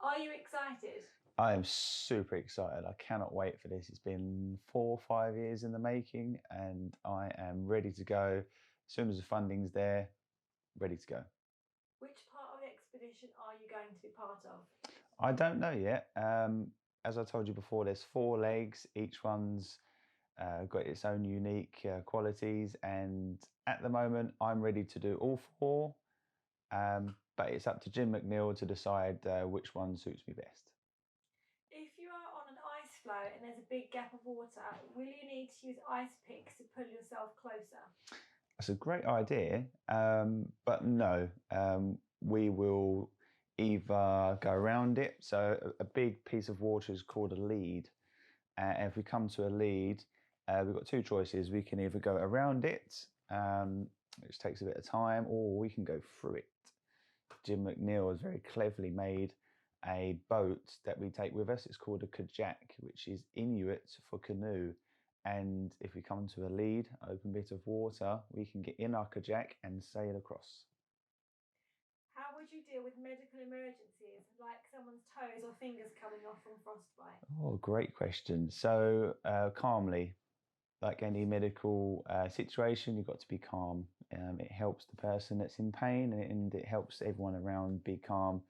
Are you excited? I am super excited. I cannot wait for this. It's been 4 or 5 years in the making, and I am ready to go. As soon as the funding's there, ready to go. Which part of the expedition are you going to be part of? I don't know yet. As I told you before, there's 4 legs. Each one's got its own unique qualities, and at the moment, I'm ready to do all 4. But it's up to Jim McNeil to decide which one suits me best. If you are on an ice floe and there's a big gap of water, will you need to use ice picks to pull yourself closer? That's a great idea, but no, we will either go around it. So a big piece of water is called a lead. And if we come to a lead, we've got 2 choices. We can either go around it, which takes a bit of time, or we can go through it. Jim McNeil has very cleverly made a boat that we take with us. It's called a kajak, which is Inuit for canoe. And if we come to a lead, open bit of water, we can get in our kajak and sail across. How would you deal with medical emergencies, like someone's toes or fingers coming off from frostbite? Oh, great question. So, calmly, like any medical situation, you've got to be calm. It helps the person that's in pain, and it helps everyone around be calm.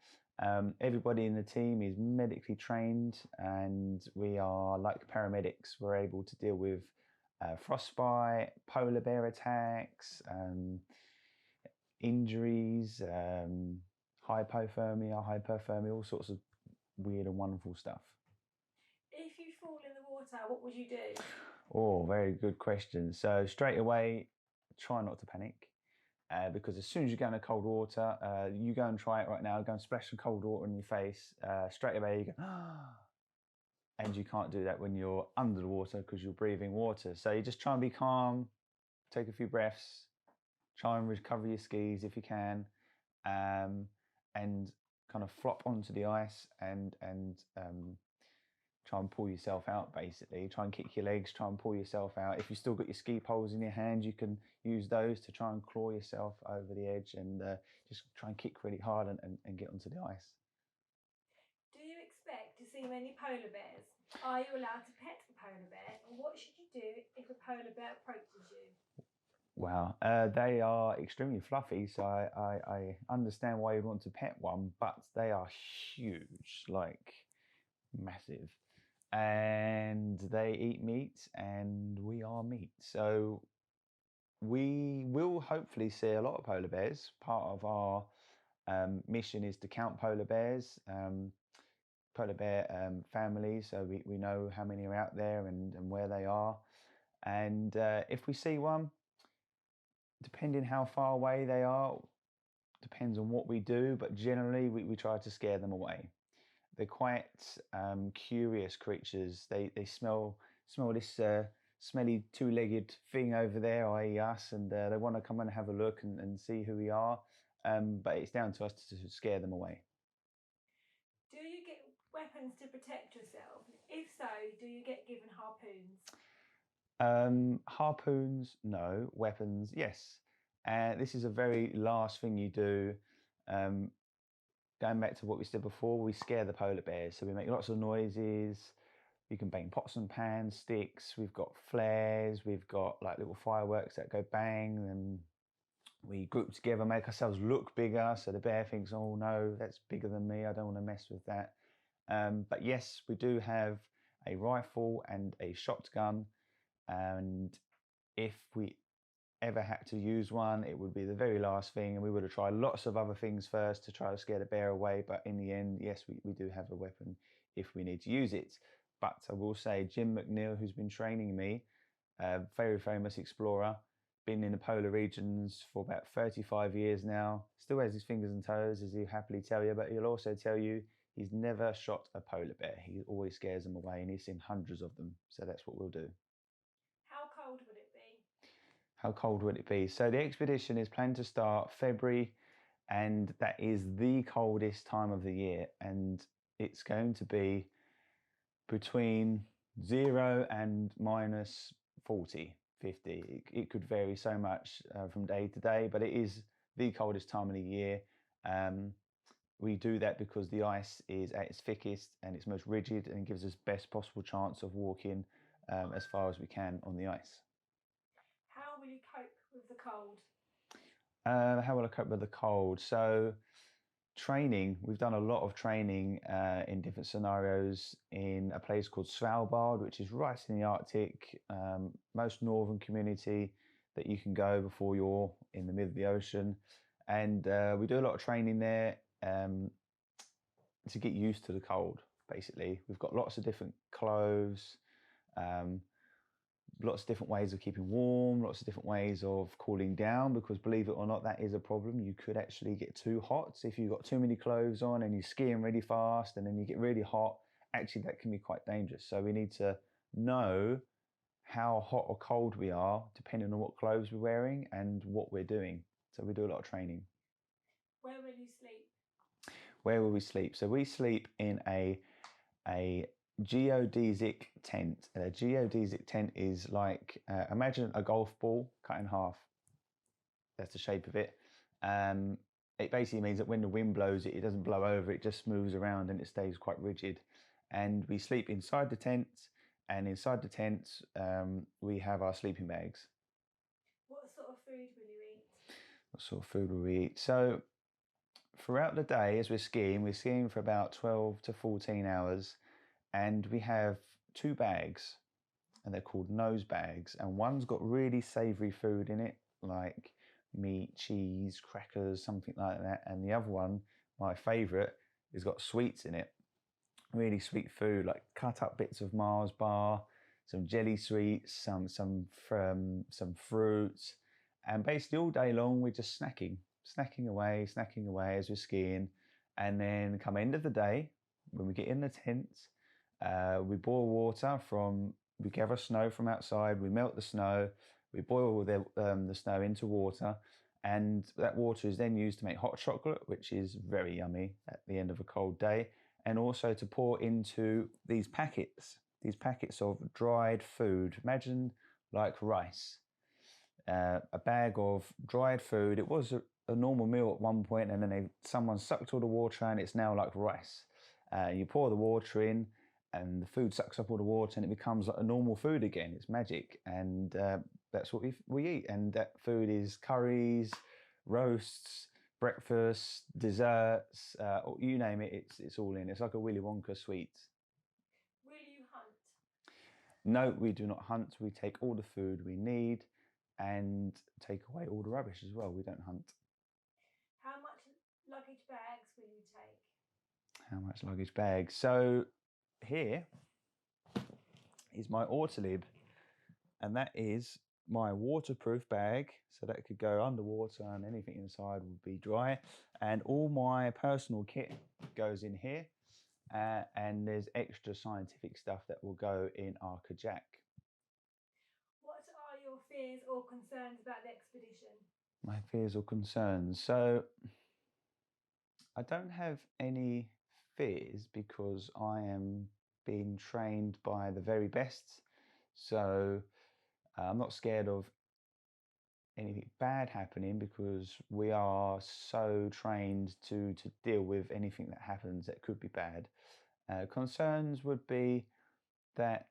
Everybody in the team is medically trained, and we are like paramedics. We're able to deal with frostbite, polar bear attacks, injuries, hypothermia, all sorts of weird and wonderful stuff. If you fall in the water, what would you do? Oh, very good question. So straight away, try not to panic. Because as soon as you go in cold water, you go and try it right now, go and splash some cold water in your face, straight away you go, ah, and you can't do that when you're under the water because you're breathing water. So you just try and be calm, take a few breaths, try and recover your skis if you can, and kind of flop onto the ice and try and pull yourself out. Basically, try and kick your legs, try and pull yourself out. If you've still got your ski poles in your hand, you can use those to try and claw yourself over the edge and just try and kick really hard and get onto the ice. Do you expect to see many polar bears? Are you allowed to pet a polar bear? And what should you do if a polar bear approaches you? Wow, they are extremely fluffy, so I understand why you'd want to pet one, but they are huge, like massive. And they eat meat, and we are meat. So we will hopefully see a lot of polar bears. Part of our mission is to count polar bear families, so we know how many are out there and where they are. And if we see one, depending how far away they are, depends on what we do, but generally we try to scare them away. They're quite curious creatures. They smell this smelly 2-legged thing over there, i.e. us, and they want to come and have a look and see who we are. But it's down to us to scare them away. Do you get weapons to protect yourself? If so, do you get given harpoons? Harpoons, no. Weapons, yes. This is a very last thing you do. Um, Going back to what we said before, we scare the polar bears. So we make lots of noises. You can bang pots and pans, sticks. We've got flares. We've got like little fireworks that go bang. And we group together, make ourselves look bigger. So the bear thinks, oh no, that's bigger than me. I don't want to mess with that. But yes, we do have a rifle and a shotgun. And if we ever had to use one, it would be the very last thing, and we would have tried lots of other things first to try to scare the bear away. But in the end, yes, we do have a weapon if we need to use it. But I will say, Jim McNeil, who's been training me, a very famous explorer, been in the polar regions for about 35 years now, still has his fingers and toes, as he'll happily tell you, but he'll also tell you he's never shot a polar bear. He always scares them away, and he's seen hundreds of them. So that's what we'll do. How cold would it be? How cold would it be? So the expedition is planned to start February, and that is the coldest time of the year. And it's going to be between 0 and minus 40, 50. It could vary so much from day to day, but it is the coldest time of the year. Um, we do that because the ice is at its thickest and it's most rigid and gives us best possible chance of walking as far as we can on the ice. How will you cope with the cold? How will I cope with the cold? So training, we've done a lot of training in different scenarios in a place called Svalbard, which is right in the Arctic, most northern community that you can go before you're in the middle of the ocean. And we do a lot of training there to get used to the cold, basically. We've got lots of different clothes, um, lots of different ways of keeping warm, lots of different ways of cooling down, because believe it or not, that is a problem. You could actually get too hot. So if you've got too many clothes on and you're skiing really fast and then you get really hot, actually that can be quite dangerous. So we need to know how hot or cold we are depending on what clothes we're wearing and what we're doing. So we do a lot of training. Where will you sleep? Where will we sleep? So we sleep in a geodesic tent. A geodesic tent is like, imagine a golf ball cut in half. That's the shape of it. It basically means that when the wind blows it, it doesn't blow over, it just moves around and it stays quite rigid. And we sleep inside the tent, and inside the tent we have our sleeping bags. What sort of food will you eat? What sort of food will we eat? So throughout the day, as we're skiing for about 12 to 14 hours, and we have 2 bags, and they're called nose bags, and one's got really savory food in it, like meat, cheese, crackers, something like that, and the other one, my favorite, has got sweets in it, really sweet food, like cut up bits of Mars bar, some jelly sweets, some fruits, and basically all day long we're just snacking away as we're skiing. And then come end of the day, when we get in the tent, we boil water we gather snow from outside, we melt the snow, we boil the snow into water, and that water is then used to make hot chocolate, which is very yummy at the end of a cold day, and also to pour into these packets of dried food. Imagine like rice, a bag of dried food. It was a normal meal at one point, and then someone sucked all the water and it's now like rice. You pour the water in and the food sucks up all the water and it becomes like a normal food again. It's magic, and that's what we eat. And that food is curries, roasts, breakfast, desserts, you name it, it's all in. It's like a Willy Wonka sweet. Will you hunt? No, we do not hunt. We take all the food we need and take away all the rubbish as well. We don't hunt. How much luggage bags will you take? How much luggage bags? So here is my Autolib, and that is my waterproof bag, so that could go underwater and anything inside would be dry. And all my personal kit goes in here, and there's extra scientific stuff that will go in our kajak. What are your fears or concerns about the expedition? My fears or concerns? So I don't have any fears because I am being trained by the very best. So I'm not scared of anything bad happening because we are so trained to deal with anything that happens that could be bad. Concerns would be that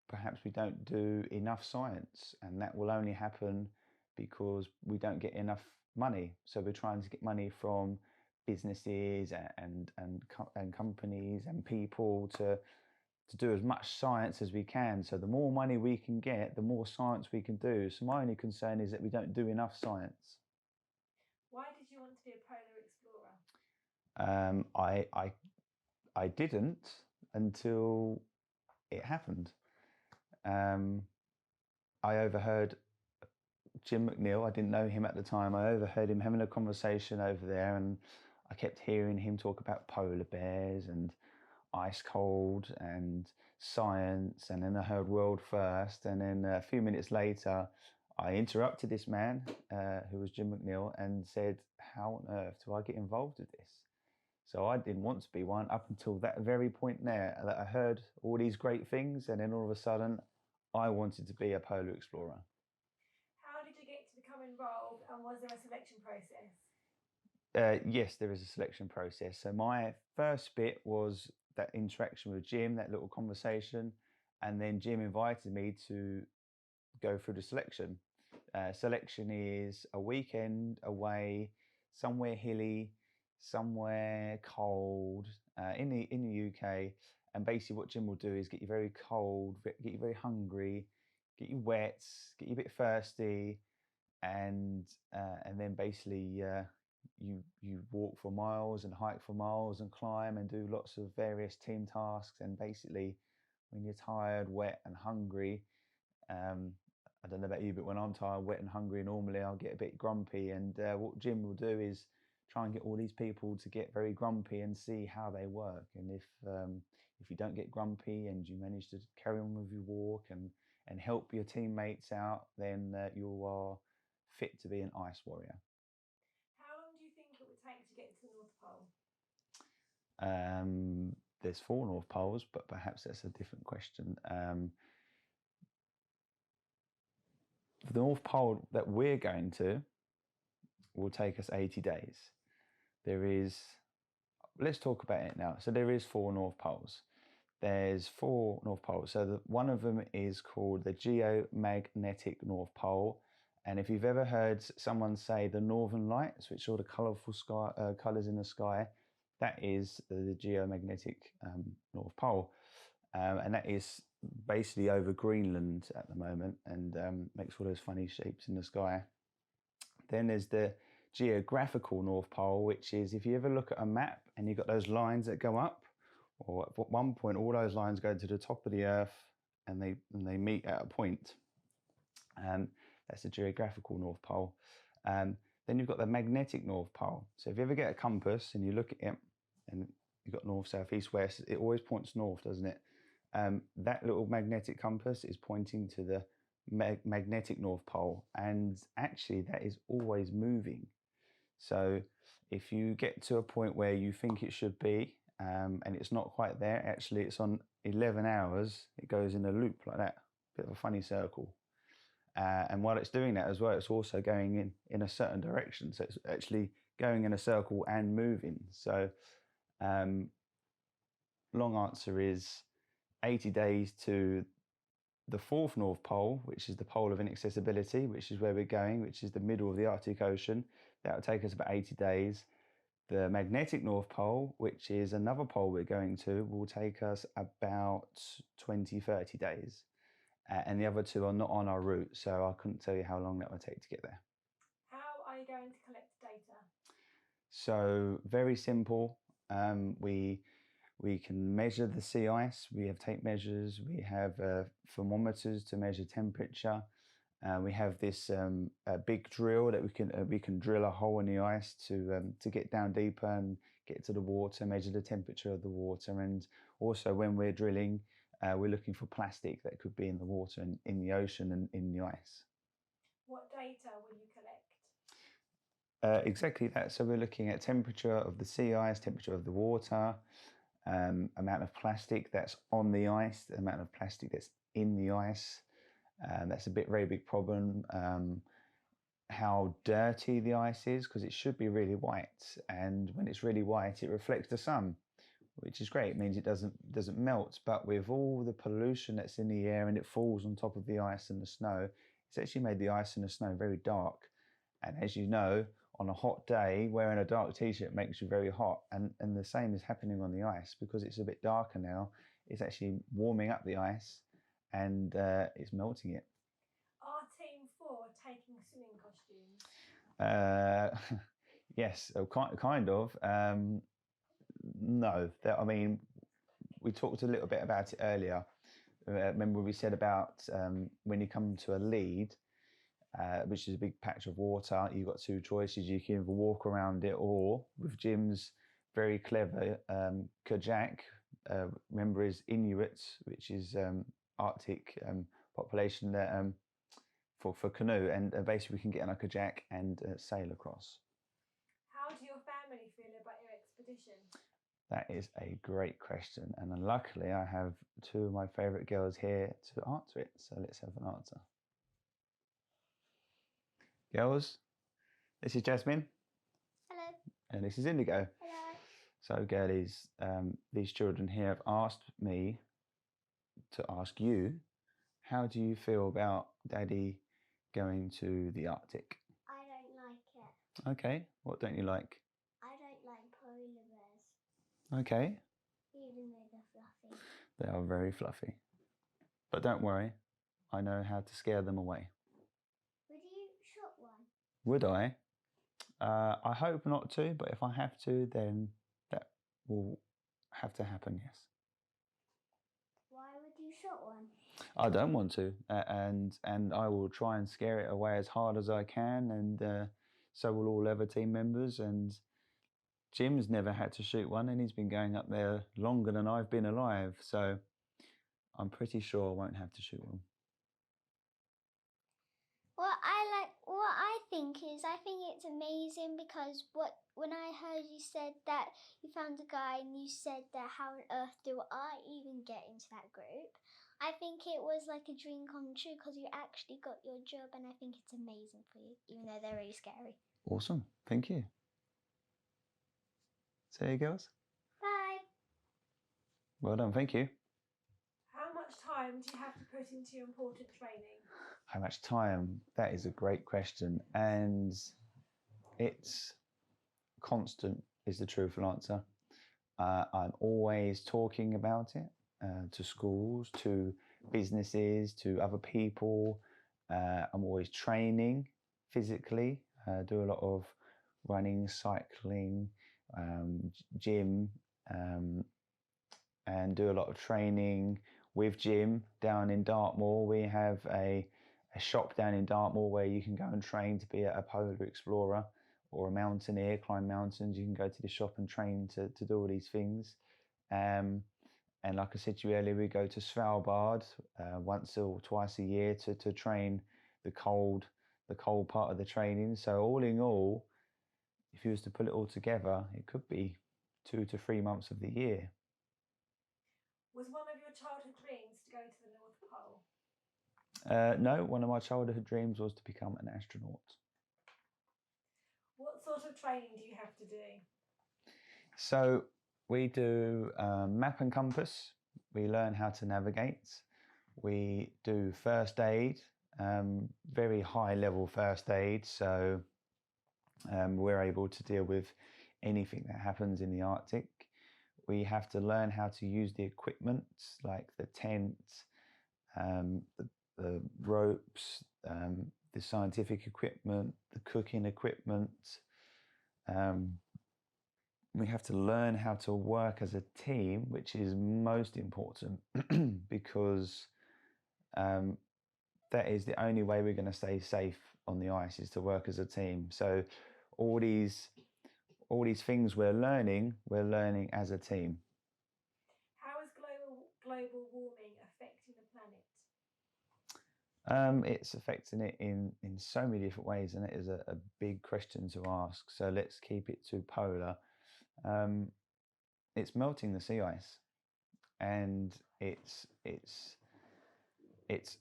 perhaps we don't do enough science, and that will only happen because we don't get enough money. So we're trying to get money from businesses and companies and people to do as much science as we can. So the more money we can get, the more science we can do. So my only concern is that we don't do enough science. Why did you want to be a polar explorer? I didn't until it happened. I overheard Jim McNeil. I didn't know him at the time. I overheard him having a conversation over there, and I kept hearing him talk about polar bears and ice cold and science, and then I heard world first, and then a few minutes later I interrupted this man who was Jim McNeil and said, how on earth do I get involved with this? So I didn't want to be one up until that very point there, that I heard all these great things, and then all of a sudden I wanted to be a polar explorer. How did you get to become involved, and was there a selection process? Yes, there is a selection process. So my first bit was that interaction with Jim, that little conversation, and then Jim invited me to go through the selection. Selection is a weekend away, somewhere hilly, somewhere cold, in the UK. And basically, what Jim will do is get you very cold, get you very hungry, get you wet, get you a bit thirsty, and then basically you walk for miles and hike for miles and climb and do lots of various team tasks. And basically, when you're tired, wet, and hungry, I don't know about you, but when I'm tired, wet, and hungry, normally I'll get a bit grumpy. And what Jim will do is try and get all these people to get very grumpy and see how they work. And if you don't get grumpy and you manage to carry on with your walk and help your teammates out, then you are fit to be an ice warrior. How long do you think it would take to get to the North Pole? There's 4 North Poles, but perhaps that's a different question. The North Pole that we're going to will take us 80 days. Let's talk about it now. So there is 4 North Poles. There's 4 North Poles. So one of them is called the Geomagnetic North Pole. And if you've ever heard someone say the Northern Lights, which are all the colourful colours in the sky, that is the Geomagnetic North Pole. And that is basically over Greenland at the moment, and makes all those funny shapes in the sky. Then there's the Geographical North Pole, which is if you ever look at a map and you've got those lines that go up, or at one point all those lines go to the top of the Earth and they meet at a point. That's the Geographical North Pole. Then you've got the Magnetic North Pole. So if you ever get a compass and you look at it and you've got north, south, east, west, it always points north, doesn't it? That little magnetic compass is pointing to the magnetic North Pole, and actually that is always moving. So if you get to a point where you think it should be and it's not quite there, actually it's on 11 hours, it goes in a loop like that, bit of a funny circle. And while it's doing that as well, it's also going in a certain direction. So it's actually going in a circle and moving. So long answer is 80 days to the 4th North Pole, which is the pole of inaccessibility, which is where we're going, which is the middle of the Arctic Ocean. That will take us about 80 days. The magnetic North Pole, which is another pole we're going to, will take us about 20, 30 days. And the other 2 are not on our route, so I couldn't tell you how long that would take to get there. How are you going to collect data? So very simple. We can measure the sea ice. We have tape measures. We have thermometers to measure temperature. We have this big drill that we can drill a hole in the ice to get down deeper and get to the water, measure the temperature of the water. And also when we're drilling, we're looking for plastic that could be in the water and in the ocean and in the ice. What data will you collect? Exactly that. So we're looking at temperature of the sea ice, temperature of the water, amount of plastic that's on the ice, the amount of plastic that's in the ice. That's a very big problem. How dirty the ice is, because it should be really white, and when it's really white, it reflects the sun, which is great. It means it doesn't melt. But with all the pollution that's in the air and it falls on top of the ice and the snow, it's actually made the ice and the snow very dark. And as you know, on a hot day, wearing a dark t-shirt makes you very hot. And the same is happening on the ice, because it's a bit darker now. It's actually warming up the ice and it's melting it. Are Team 4 taking swimming costumes? Yes, kind of. No, I mean, we talked a little bit about it earlier. Remember we said about when you come to a lead, which is a big patch of water, you've got 2 choices. You can either walk around it, or with Jim's very clever kajak, remember is Inuits, which is Arctic population that for canoe, and basically we can get on a kajak and sail across. How do your family feel about your expedition? That is a great question, and luckily I have 2 of my favourite girls here to answer it, so let's have an answer. Girls, this is Jasmine. Hello. And this is Indigo. Hello. So, girlies, these children here have asked me to ask you, how do you feel about Daddy going to the Arctic? I don't like it. Okay, what don't you like? I don't like polar bears, Okay, even though they're fluffy. they are very fluffy. But don't worry, I know how to scare them away. Would you shoot one? Would I? I hope not to, but if I have to, then that will have to happen, yes. Why would you shoot one? I don't want to, and I will try and scare it away as hard as I can, and so will all other team members. And Jim's never had to shoot one, and he's been going up there longer than I've been alive, so I'm pretty sure I won't have to shoot one. What I think it's amazing because when I heard you said that you found a guy and you said that how on earth do I even get into that group? I think it was like a dream come true because you actually got your job, and I think it's amazing for you, even though they're really scary. Awesome, thank you. Say it, girls. Bye. Well done, thank you. How much time do you have to put into your important training? How much time? That is a great question, and it's constant is the truthful answer. I'm always talking about it to schools, to businesses, to other people. I'm always training physically, do a lot of running, cycling, gym, and do a lot of training with Jim down in Dartmoor. We have a shop down in Dartmoor where you can go and train to be a polar explorer or a mountaineer, climb mountains. You can go to the shop and train to do all these things. And like I said to you earlier, we go to Svalbard once or twice a year to train the cold part of the training. So all in all, if you was to put it all together, it could be 2 to 3 months of the year. Was one of your childhood dreams to go to the North Pole? No, one of my childhood dreams was to become an astronaut. What sort of training do you have to do? So we do map and compass. We learn how to navigate. We do first aid, very high level first aid. So we're able to deal with anything that happens in the Arctic. We have to learn how to use the equipment like the tent, the ropes, the scientific equipment, the cooking equipment. We have to learn how to work as a team, which is most important because that is the only way we're going to stay safe on the ice, is to work as a team. So all these things we're learning as a team. How is global warming affecting the planet? It's affecting it in so many different ways, and it is a big question to ask. So let's keep it to polar. It's melting the sea ice, and it's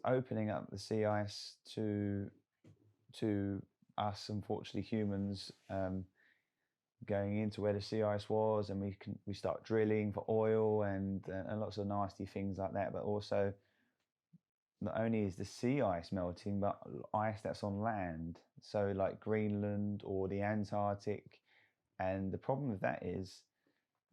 opening up the sea ice to us, unfortunately humans, going into where the sea ice was, and we start drilling for oil and lots of nasty things like that. But also, not only is the sea ice melting, but ice that's on land, so like Greenland or the Antarctic. And the problem with that is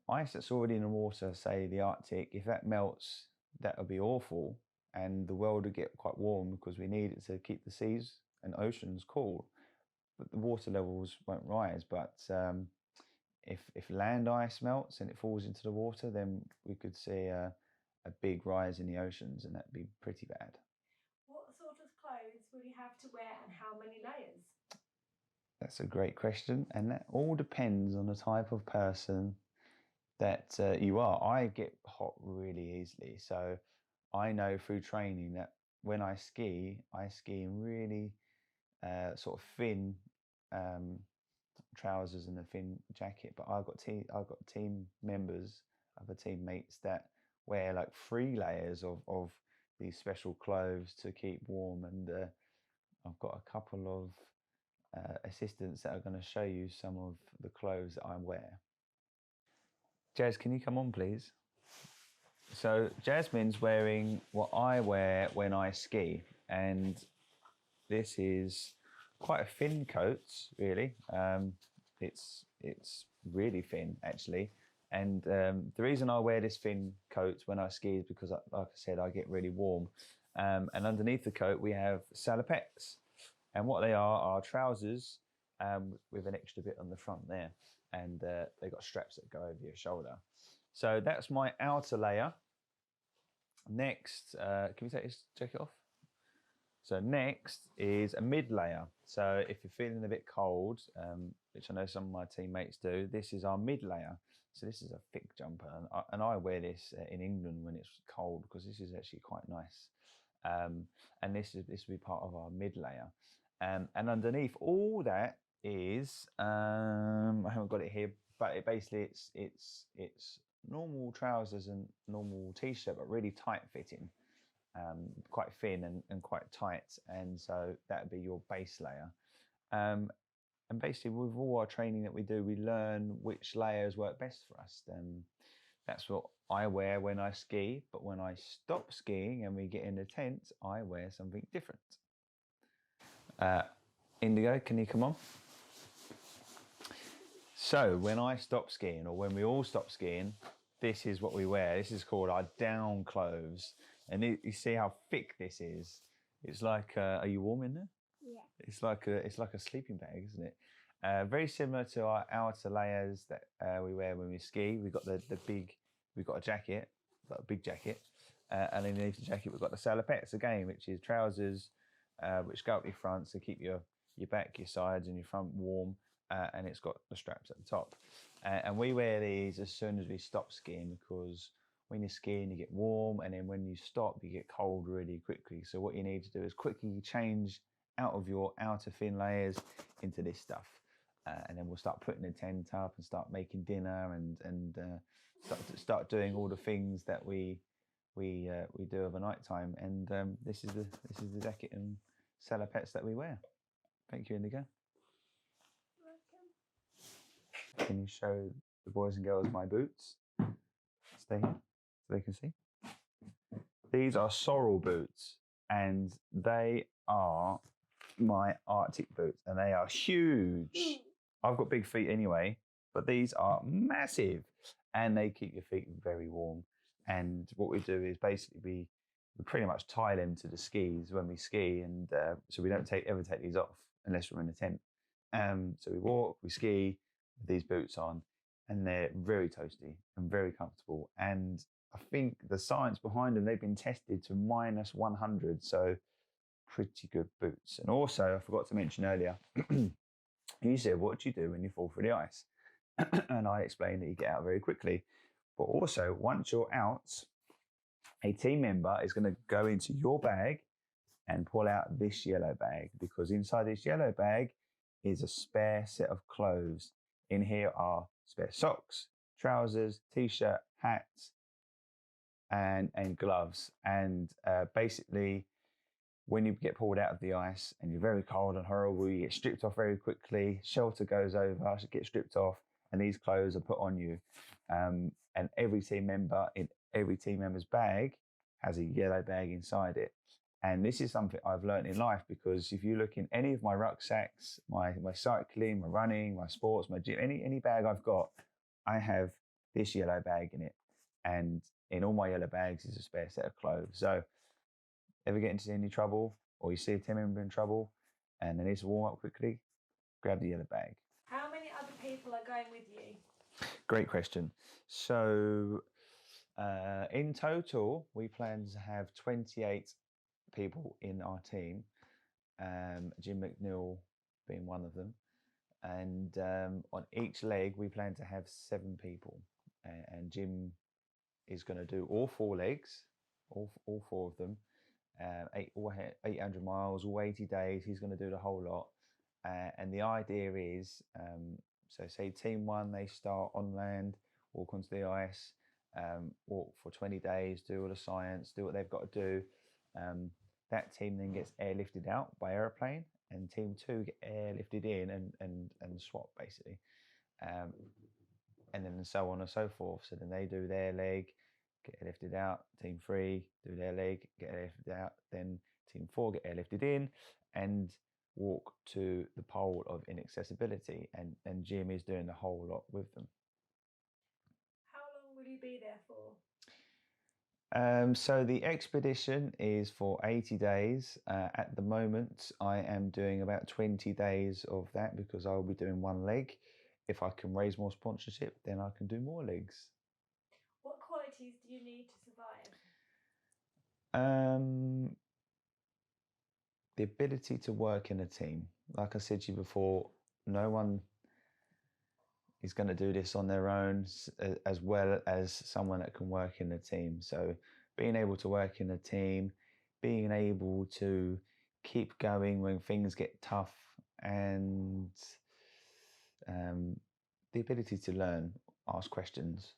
ice that's already in the water, say the Arctic, if that melts, that would be awful, and the world would get quite warm because we need it to keep the seas and oceans cool. But the water levels won't rise. But if land ice melts and it falls into the water, then we could see a big rise in the oceans, and that'd be pretty bad. What sort of clothes will you have to wear, and how many layers? That's a great question, and that all depends on the type of person that you are. I get hot really easily, so I know through training that when I ski in really sort of thin trousers and a thin jacket. But I've got team members, other teammates that wear like 3 layers of these special clothes to keep warm, and I've got a couple assistants that are going to show you some of the clothes that I wear. Jazz, can you come on, please? So Jasmine's wearing what I wear when I ski, and this is quite a thin coat, really. It's really thin, actually. And the reason I wear this thin coat when I ski is because, like I said, I get really warm. And underneath the coat, we have salopettes. And what they are trousers with an extra bit on the front there. And they've got straps that go over your shoulder. So that's my outer layer. Next, can we take this jacket off? So next is a mid layer. So if you're feeling a bit cold, which I know some of my teammates do, this is our mid layer. So this is a thick jumper, and I wear this in England when it's cold because this is actually quite nice. And this will be part of our mid layer. And underneath all that is I haven't got it here, but basically it's normal trousers and normal t-shirt, but really tight fitting, quite thin and quite tight. And so that would be your base layer. And basically, with all our training that we do, we learn which layers work best for us. That's what I wear when I ski, but when I stop skiing and we get in the tent, I wear something different. Indigo, can you come on? So when I stop skiing, or when we all stop skiing, this is what we wear. This is called our down clothes. And you see how thick this is? It's like, are you warm in there? Yeah. It's like a sleeping bag, isn't it? Very similar to our outer layers that we wear when we ski. We've got we've got a jacket, got a big jacket, and underneath the jacket we've got the salopettes again, which is trousers which go up your front to keep your back, your sides, and your front warm, and it's got the straps at the top. And we wear these as soon as we stop skiing because when you're skiing you get warm, and then when you stop you get cold really quickly. So what you need to do is quickly change out of your outer thin layers into this stuff, and then we'll start putting the tent up and start making dinner and start doing all the things that we do over night time. And this is the jacket and salopettes that we wear. Thank you, Indigo. Welcome. Can you show the boys and girls my boots? Stay here so they can see. These are sorrel boots, and they are my Arctic boots, and they are huge. I've got big feet anyway, but these are massive, and they keep your feet very warm. And what we do is basically we pretty much tie them to the skis when we ski, and so we don't ever take these off unless we're in a tent. So we walk, we ski with these boots on, and they're very toasty and very comfortable. And I think the science behind them, they've been tested to -100, so pretty good boots. And also, I forgot to mention earlier, you said, what do you do when you fall through the ice? And I explained that you get out very quickly. But also, once you're out, a team member is going to go into your bag and pull out this yellow bag, because inside this yellow bag is a spare set of clothes. In here are spare socks, trousers, t-shirt, hats, and gloves. And basically, when you get pulled out of the ice and you're very cold and horrible, you get stripped off very quickly, shelter goes over, get stripped off, and these clothes are put on you. And every team member in every team member's bag has a yellow bag inside it. And this is something I've learned in life, because if you look in any of my rucksacks, my cycling, my running, my sports, my gym, any bag I've got, I have this yellow bag in it. And in all my yellow bags is a spare set of clothes. So ever get into any trouble, or you see a team member in trouble and they need to warm up quickly, grab the yellow bag. How many other people are going with you? Great question. So in total, we plan to have 28 people in our team, Jim McNeil being one of them. And on each leg, we plan to have 7 people. And Jim is going to do all 4 legs, all 4 of them. 800 miles, all 80 days. He's going to do the whole lot. And the idea is, so say team 1, they start on land, walk onto the ice, walk for 20 days, do all the science, do what they've got to do. That team then gets airlifted out by aeroplane and team 2 get airlifted in and swap basically, and then so on and so forth. So then they do their leg, get airlifted out. Team 3 do their leg, get airlifted out. Then team 4 get airlifted in and walk to the pole of inaccessibility, and Jim is doing the whole lot with them. How long will you be there for? So the expedition is for 80 days. At the moment, I am doing about 20 days of that because I'll be doing one leg. If I can raise more sponsorship, then I can do more legs. What qualities do you need to survive? The ability to work in a team. Like I said to you before, no one is going to do this on their own as well as someone that can work in a team. So being able to work in a team, being able to keep going when things get tough, and the ability to learn, ask questions.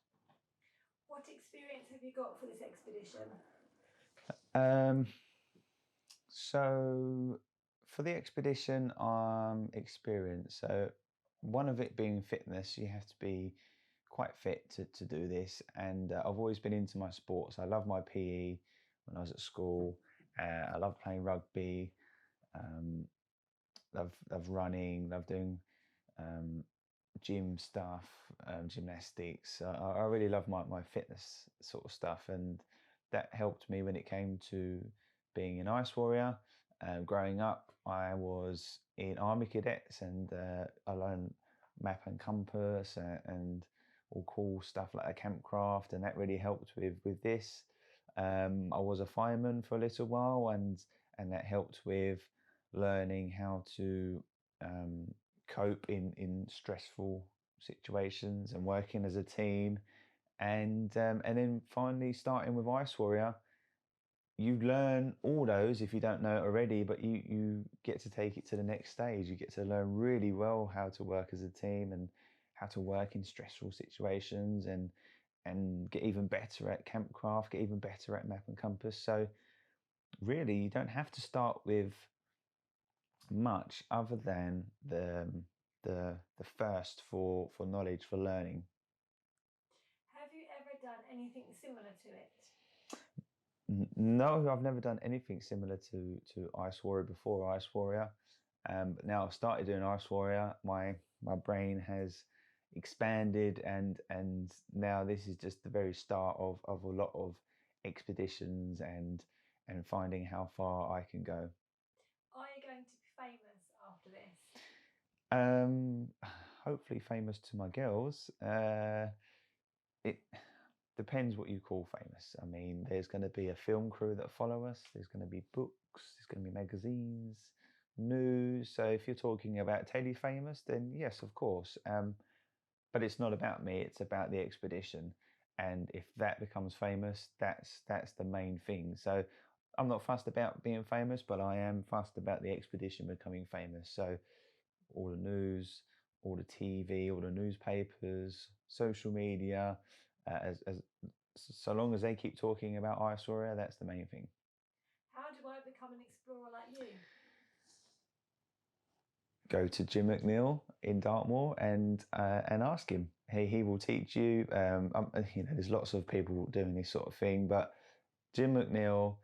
What experience have you got for this expedition? So for the expedition, experience. So one of it being fitness, you have to be quite fit to do this. And I've always been into my sports. I love my PE when I was at school. I love playing rugby. Love running. Love doing gym stuff, gymnastics. I really love my fitness sort of stuff, and that helped me when it came to being an ice warrior. Growing up, I was in army cadets, and I learned map and compass and all cool stuff like a campcraft, and that really helped with this. I was a fireman for a little while, and that helped with learning how to cope in stressful situations and working as a team, and then finally starting with Ice Warrior. You learn all those if you don't know it already, but you get to take it to the next stage. You get to learn really well how to work as a team and how to work in stressful situations, and get even better at campcraft, get even better at map and compass. So really, you don't have to start with much other than the thirst for knowledge, for learning. Have you ever done anything similar to it? No, I've never done anything similar to Ice Warrior before Ice Warrior. But now I've started doing Ice Warrior, my brain has expanded, and now this is just the very start of a lot of expeditions and finding how far I can go. Are you going to be famous after this? Hopefully famous to my girls. It depends what you call famous. I mean, there's going to be a film crew that follow us. There's going to be books. There's going to be magazines, news. So if you're talking about telly famous, then yes, of course. But it's not about me. It's about the expedition. And if that becomes famous, that's the main thing. So I'm not fussed about being famous, but I am fussed about the expedition becoming famous. So all the news, all the TV, all the newspapers, social media, as so long as they keep talking about Ice Warrior, that's the main thing. How do I become an explorer like you? Go to Jim McNeil in Dartmoor and ask him. He will teach you. There's lots of people doing this sort of thing, but Jim McNeil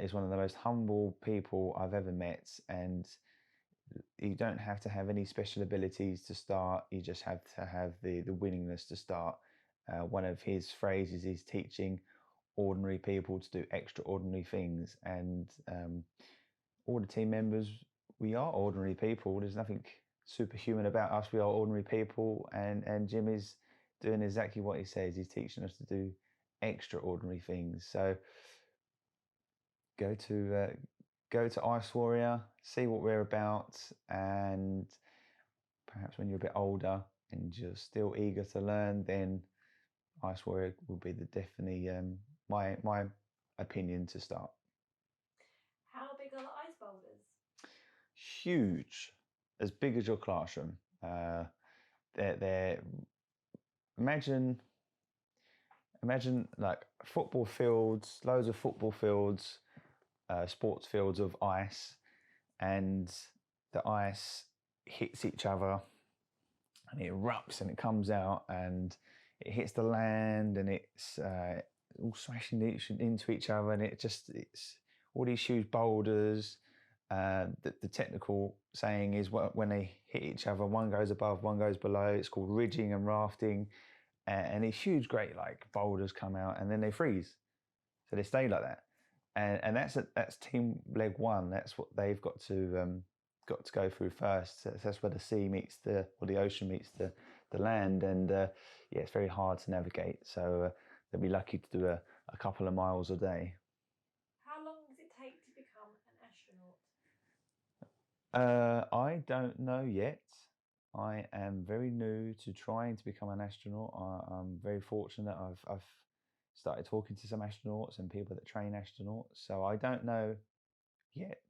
is one of the most humble people I've ever met, and you don't have to have any special abilities to start. You just have to have the willingness to start. One of his phrases is teaching ordinary people to do extraordinary things, and all the team members, we are ordinary people. There's nothing superhuman about us. We are ordinary people, and Jim is doing exactly what he says. He's teaching us to do extraordinary things. So go to Ice Warrior, see what we're about, and perhaps when you're a bit older and you're still eager to learn, then Ice Warrior will be definitely my opinion to start. How big are the ice boulders? Huge, as big as your classroom. They're imagine like football fields, loads of football fields, sports fields of ice, and the ice hits each other and it erupts and it comes out and it hits the land and it's all smashing into each other, and it's all these huge boulders. The technical saying is when they hit each other, one goes above, one goes below. It's called ridging and rafting, and these huge, great like boulders come out and then they freeze, so they stay like that. And that's team leg one. That's what they've got to go through first. That's where the sea meets the ocean meets the land, and yeah, it's very hard to navigate. So they'll be lucky to do a couple of miles a day. How long does it take to become an astronaut? I don't know yet. I am very new to trying to become an astronaut. I'm very fortunate. I've started talking to some astronauts and people that train astronauts. So I don't know yet.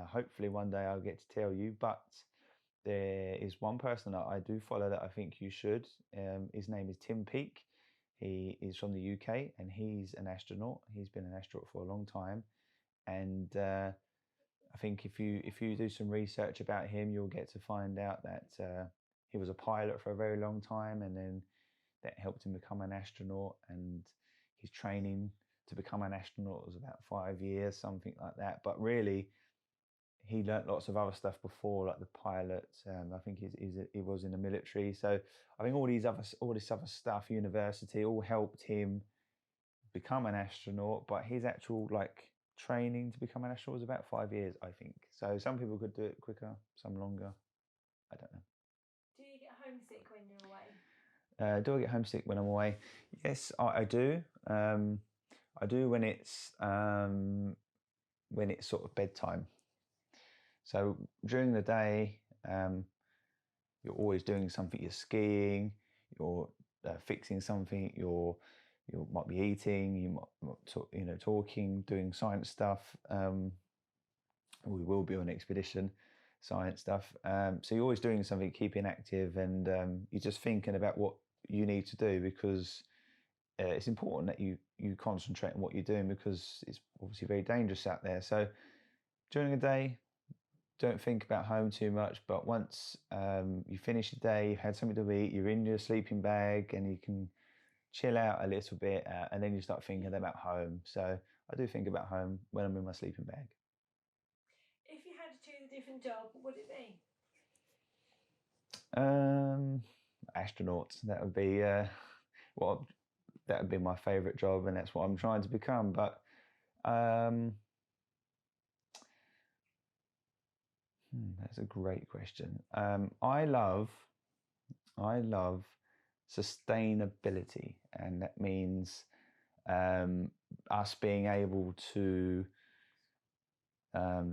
Hopefully one day I'll get to tell you. But there is one person that I do follow that I think you should. His name is Tim Peake. He is from the UK and he's an astronaut. He's been an astronaut for a long time, and I think if you do some research about him, you'll get to find out that he was a pilot for a very long time, and then that helped him become an astronaut. And his training to become an astronaut was about 5 years, something like that. But really, he learnt lots of other stuff before, like the pilot. I think he was in the military. So I think all this other stuff, university, all helped him become an astronaut. But his actual training to become an astronaut was about 5 years, I think. So some people could do it quicker, some longer. I don't know. Do you get homesick when you're away? Do I get homesick when I'm away? Yes, I do. I do when it's sort of bedtime. So during the day, you're always doing something. You're skiing, you're fixing something, you might be eating, you might talking, doing science stuff. We will be on expedition, science stuff. So you're always doing something, keeping active, and you're just thinking about what you need to do, because it's important that you concentrate on what you're doing, because it's obviously very dangerous out there. So during the day, don't think about home too much, but once you finish the day, you've had something to eat, you're in your sleeping bag and you can chill out a little bit, and then you start thinking about home. So I do think about home when I'm in my sleeping bag. If you had to choose a different job, what would it be? Astronaut. That would be that would be my favourite job, and that's what I'm trying to become. But that's a great question. I love sustainability, and that means us being able to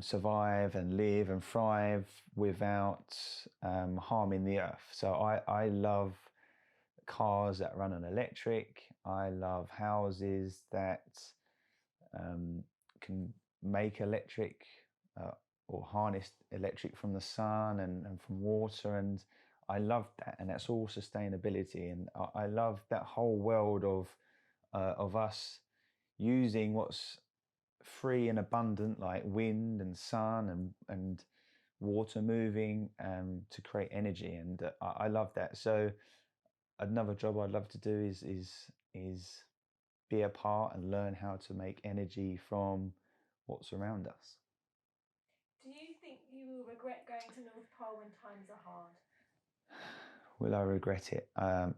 survive and live and thrive without harming the earth. So I love cars that run on electric. I love houses that can make electric or harness electric from the sun and from water, and I love that, and that's all sustainability. And I love that whole world of us using what's free and abundant, like wind and sun and water moving to create energy, and I love that. So another job I'd love to do is be a part and learn how to make energy from what's around us. Do you think you will regret going to North Pole when times are hard? Will I regret it? I'll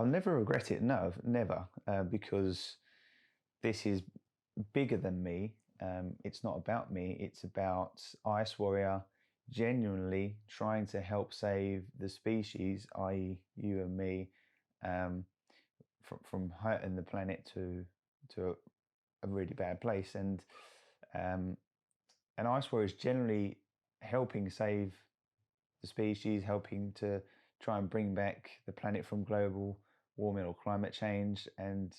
never regret it. No, never, because this is bigger than me. It's not about me. It's about Ice Warrior genuinely trying to help save the species, i.e., you and me, from hurting the planet to a really bad place. And Ice Warrior is generally helping save the species, helping to try and bring back the planet from global warming or climate change. And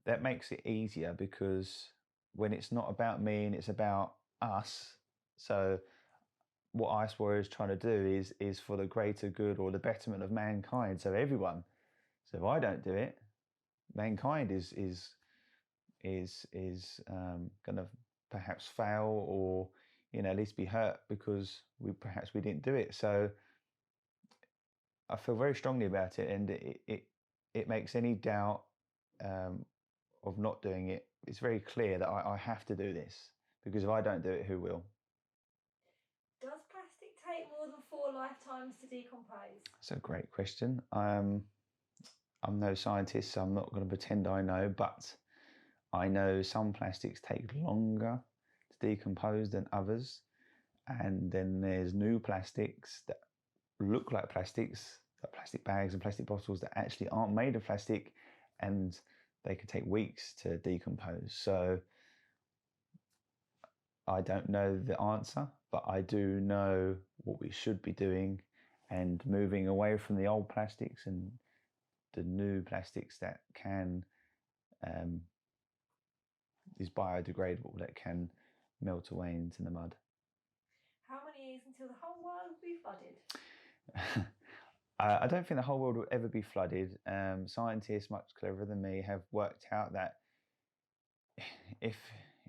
that makes it easier, because when it's not about me and it's about us, so what Ice Warrior is trying to do is for the greater good or the betterment of mankind, so everyone. So if I don't do it, mankind is going to perhaps fail, or at least be hurt because perhaps we didn't do it. So I feel very strongly about it, and it makes any doubt of not doing it. It's very clear that I have to do this, because if I don't do it, who will? Does plastic take more than 4 lifetimes to decompose? That's a great question. I'm no scientist, so I'm not going to pretend I know, but I know some plastics take longer to decompose than others. And then there's new plastics that look like plastics, like plastic bags and plastic bottles, that actually aren't made of plastic, and they can take weeks to decompose. So I don't know the answer, but I do know what we should be doing, and moving away from the old plastics and the new plastics that is biodegradable, that can melt away into the mud. How many years until the whole world will be flooded? I don't think the whole world will ever be flooded. Scientists much cleverer than me have worked out that if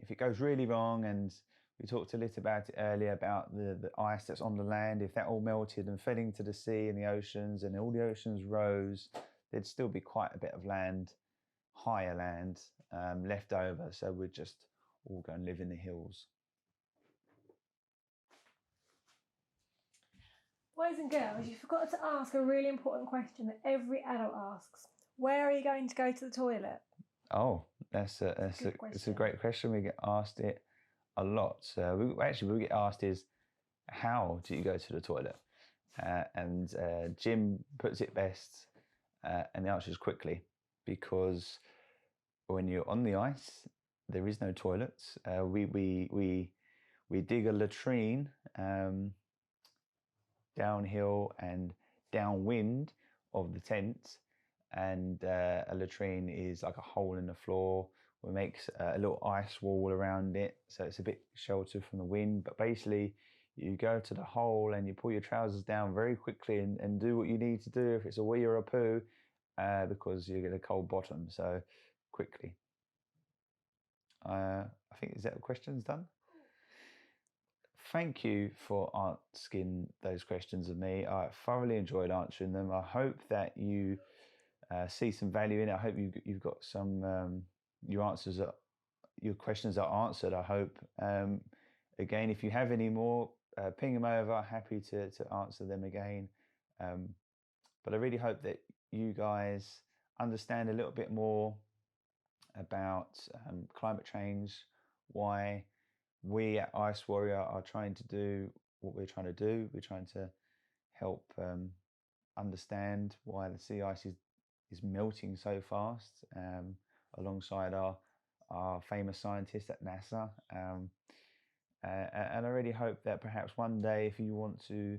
it goes really wrong, and we talked a little about it earlier about the ice that's on the land, if that all melted and fell into the sea and the oceans, and all the oceans rose, there'd still be quite a bit of land, higher land, left over. So we'd just all go and live in the hills. Boys and girls, you forgot to ask a really important question that every adult asks. Where are you going to go to the toilet? Oh, it's a great question. We get asked it a lot. We get asked is, how do you go to the toilet? And Jim puts it best, and the answer is quickly, because when you're on the ice, there is no toilets. We dig a latrine downhill and downwind of the tent, and a latrine is like a hole in the floor. We make a little ice wall around it, so it's a bit sheltered from the wind. But basically, you go to the hole and you pull your trousers down very quickly and do what you need to do, if it's a wee or a poo, because you get a cold bottom. So quickly. I think, is that the questions done? Thank you for asking those questions of me. I thoroughly enjoyed answering them. I hope that you see some value in it. I hope you've got some your questions are answered, I hope. Again, if you have any more, ping them over. Happy to answer them again. But I really hope that you guys understand a little bit more about climate change, why we at Ice Warrior are trying to do what we're trying to do. We're trying to help understand why the sea ice is melting so fast, alongside our famous scientists at NASA. And I really hope that perhaps one day, if you want to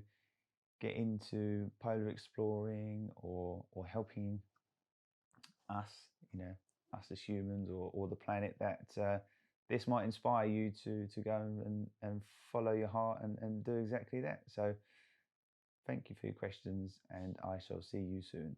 get into polar exploring or helping us, us as humans, or the planet, that this might inspire you to go and follow your heart and do exactly that. So thank you for your questions, and I shall see you soon.